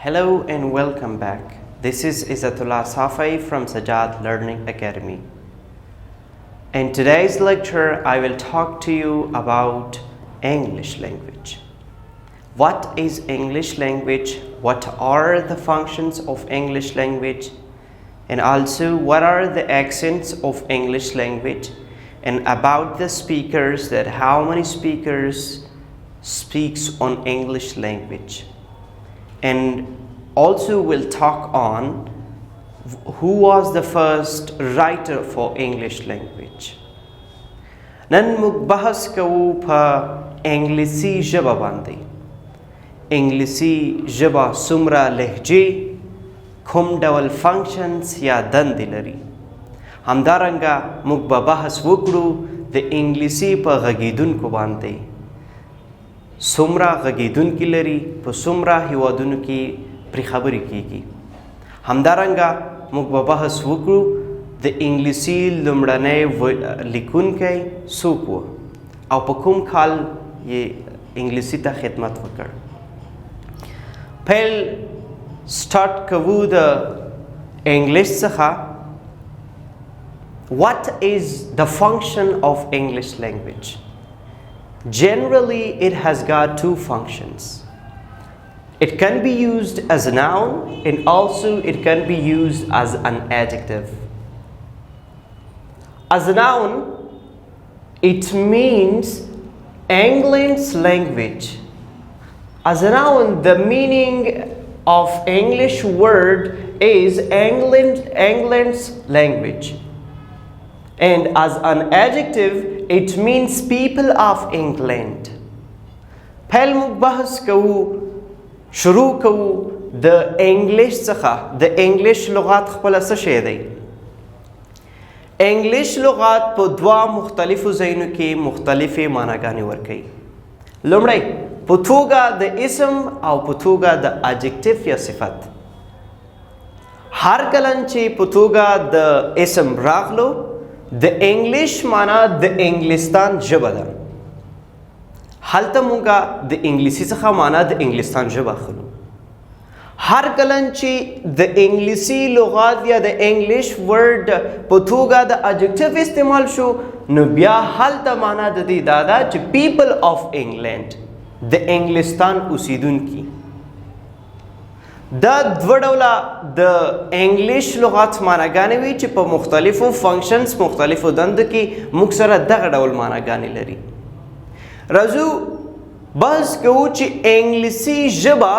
Hello and welcome back. This is Izzatullah Safai from Sajad Learning Academy. In today's lecture, I will talk to you about English language. What is English language? What are the functions of English language? And also, what are the accents of English language? And about the speakers, that how many speakers speaks on English language. And also we'll talk on who was the first writer for English language. نن موږ بحث کوو په انګلیسي ژبه باندې. انګلیسي ژبه څومره لهجې، کوم ډول فنکشنز یا دندې لري. همدارنګه موږ به بحث وکړو د انګلیسي په غږیدونکو باندې. څومره غږیدونکي لري، په څومره هیوادونو کې پرې خبرې کیږي. همدارنګه موږ به بحث وکړو د انګلیسي لومړنی لیکونکی څوک و او په کوم کال یې انګلیسي ته خدمت وکړ. پیل سټارټ کوو د انګلیش څخه. What is the function of English language? Generally, it has got two functions. It can be used as a noun and also it can be used as an adjective. As a noun, it means England's language. As a noun, the meaning of English word is England's language. And as an adjective, it means people of England. پهل موږ بحث کوو، شروع کوو د انګلیش څخه. د انګلیش لغات خپله څه شی دی؟ انګلیش لغات په دوه مختلفو ځایونو کې مختلفې معناګانې ورکوي. لومړی په توګه د اسم او په توګه د اجکټیف یا صفت. هر کله چې په توګه د اسم راغلو، د انګلیش معنا د انګلستان ژبه ده. هلته مونږه د انګلیسي څخه معنا د انګلستان ژبه اخلو. هر کله چې د انګلیسي لغات یا د انګلیش ورډ په توګه د اجکټیف استعمال شو، نو بیا هلته معنا د دې دا ده چې پیپل آف انګلند، د انګلستان اوسیدونکي. دا دوه ډوله د انګلیش لغات معناګانې وي چې په مختلفو فنکشنز، مختلفو دندو کې موږ سره دغه ډول معناګانې لري. راځو بحث کوو چې انګلیسي ژبه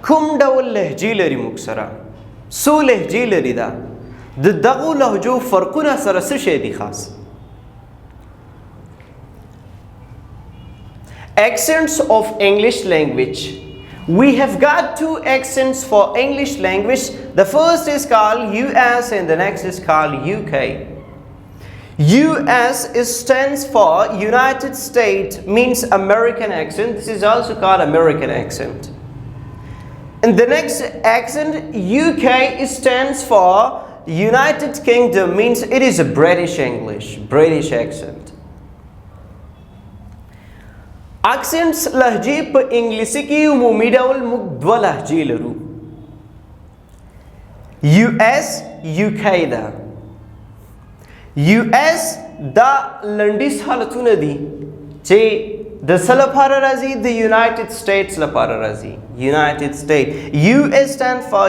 کوم ډول لهجې لري. موږ سره څو لهجې لري. دا د دغو لهجو فرقونه سره څه شی دي خاص؟ Accents of English language. We have got two accents for English language. The first is called US and the next is called UK. US stands for United States, means American accent. This is also called American accent. And the next accent, UK, stands for United Kingdom, means it is a British English, British accent. Accents لهجې په انګلیسي کې عمومي ډول موږ دوه لهجې لرو. US UK ده. US دا لنډیز حالتونه دي چې د څه لپاره راځي؟ د یونایټډ سټیټس لپاره راځي. یونایټډ سټیټ. US stands for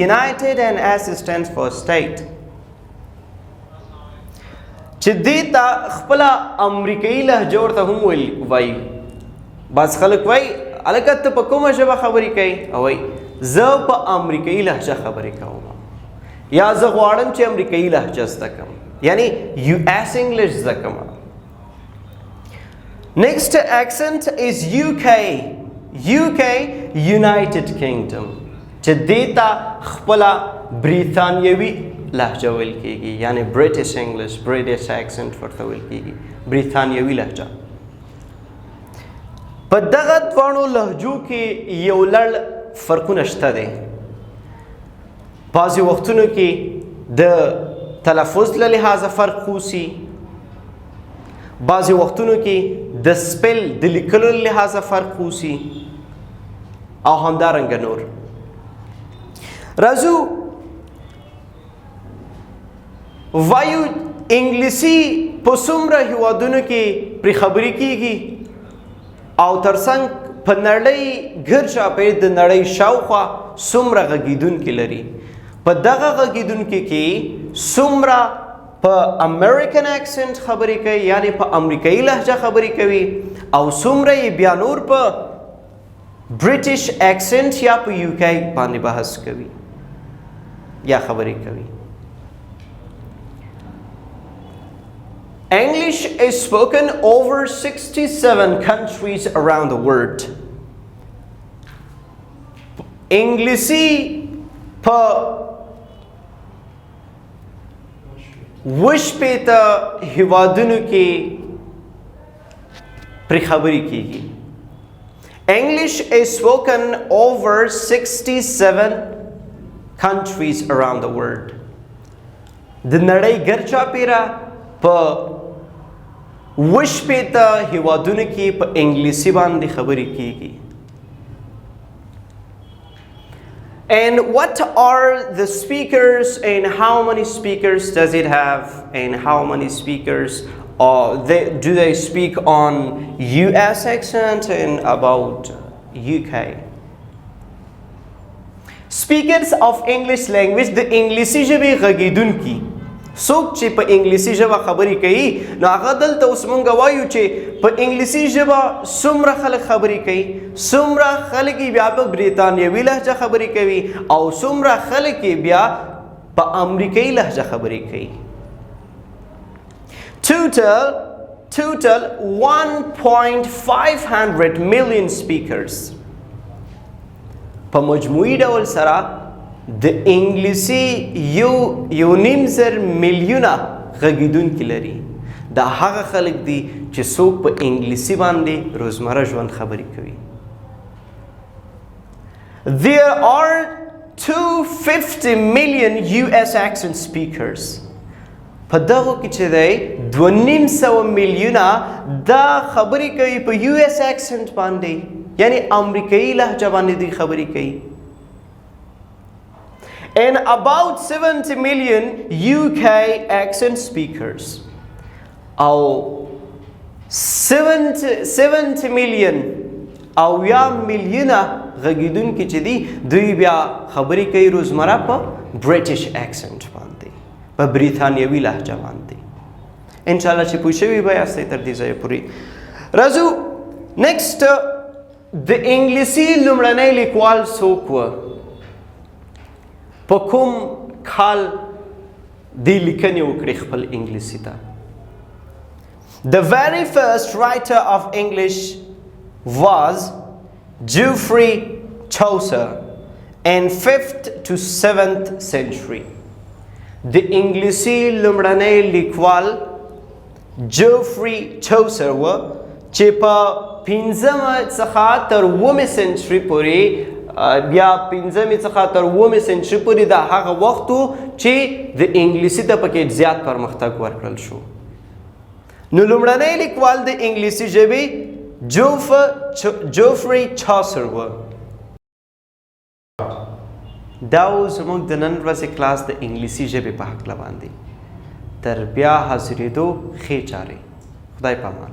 United and S stands for state. چې دې ته خپله امریکایي لهجه ورته هم وایي. بعض خلک وایي هلکه ته په کومه ژبه خبرې کوې؟ او وایي زه په امریکایي لهجه خبرې کوم، یا زه غواړم چې امریکایي لهجه زده کړم، یعنی US انګلیش زده کړم. Next accent is UK. UK, United Kingdom. چې دې ته خپله بریتانیوي لهجه ویل کېږي، یعنی British English, British accent ورته ویل کېږي، بریتانیوي لهجه. په دغه دواړو لهجو کې یو لړ فرقونه شته دی. بعضې وختونو کې د تلفظ له لحاظه فرق اوسي، بعضې وختونو کې د سپل د لیکلو له لحاظه فرق اوسي، او همدارنګه نور. راځو وایو انګلیسي په څومره هیوادونو کې پرې خبرې کیږي او ترڅنګ په نړۍ ګر چاپېر د نړۍ شاوخوا څومره غږیدونکي لري په دغه غږیدونکي کې څومره په امریکن اکسنټ خبرې کوي یعنی په امریکایي لهجه خبرې کوي او څومره یې بیا نور په برټش اکسنټ یا په یو کې باندې بحث کوي یا خبرې کوي. English is spoken over 67 countries around the world. انګلیسي په وشپېته هیوادونو کې پرې خبرې کیږي. English is spoken over 67 countries around the world. د نړۍ ګر چاپېره په وشپېته هیوادونو کې په انګلیسي باندې خبرې کیږي. And what are the speakers and how many speakers does it have and how many speakers do they speak on US accent and about UK? Speakers of English language د انګلیسي ژبې غږیدونکي څوک چې په انګلیسي ژبه خبرې کوي نو هغه دلته اوس مونږ وایو چې په انګلیسي ژبه څومره خلک خبرې کوي څومره خلک یې بیا په بریتانیوي لهجه خبرې کوي او څومره خلک یې بیا په امریکایي لهجه خبرې کوي. Total 1.5 million speakers. په مجموعي ډول سره د انګلیسي یو نیم زر میلیونه غږیدونکي لري. دا هغه خلک دي چې څوک په انګلیسي باندې روزمره ژوند خبرې کوي. There are 250 million US accent speakers. په دغو کې چې دی 2.5 میلیونه دا خبرې کوي په US accent باندې یعنی امریکایي لهجه باندې دوی خبرې کوي. And about 70 million UK accent speakers. او 70 million او یا میلیونه غږیدونکي چې دي دوی بیا خبرې کوي روزمره په برټش اکسنټ باندې په بریتانیوي لهجه باندې. انشاءالله چې پوه شوي به یاستئ تر دې ځایه پورې. راځو نیکسټ د انګلیسي لومړنی لیکوال څوک و په کوم کال دی لیکنې وکړې خپل انګلیسي ته. The very first writer of English was Geoffrey Chaucer in 5th to 7th century. د انګلیسي لومړنی لیکوال Geoffrey Chaucer و چې په 5مه څخه تر 9مه سنچري پورې بیا 5مې څخه تر 9مې سنچري پورې دا هغه وخت و چې د انګلیسي ته پکې زیات پرمختګ ورکړل شو. نو لومړنی لیکوال د انګلیسي ژبې جوفري چاسر و. دا و زموږ د نن ورځې کلاس د انګلیسي ژبې په هکله باندې. تر بیا حاضرېدو ښې چارې. خدای په امان.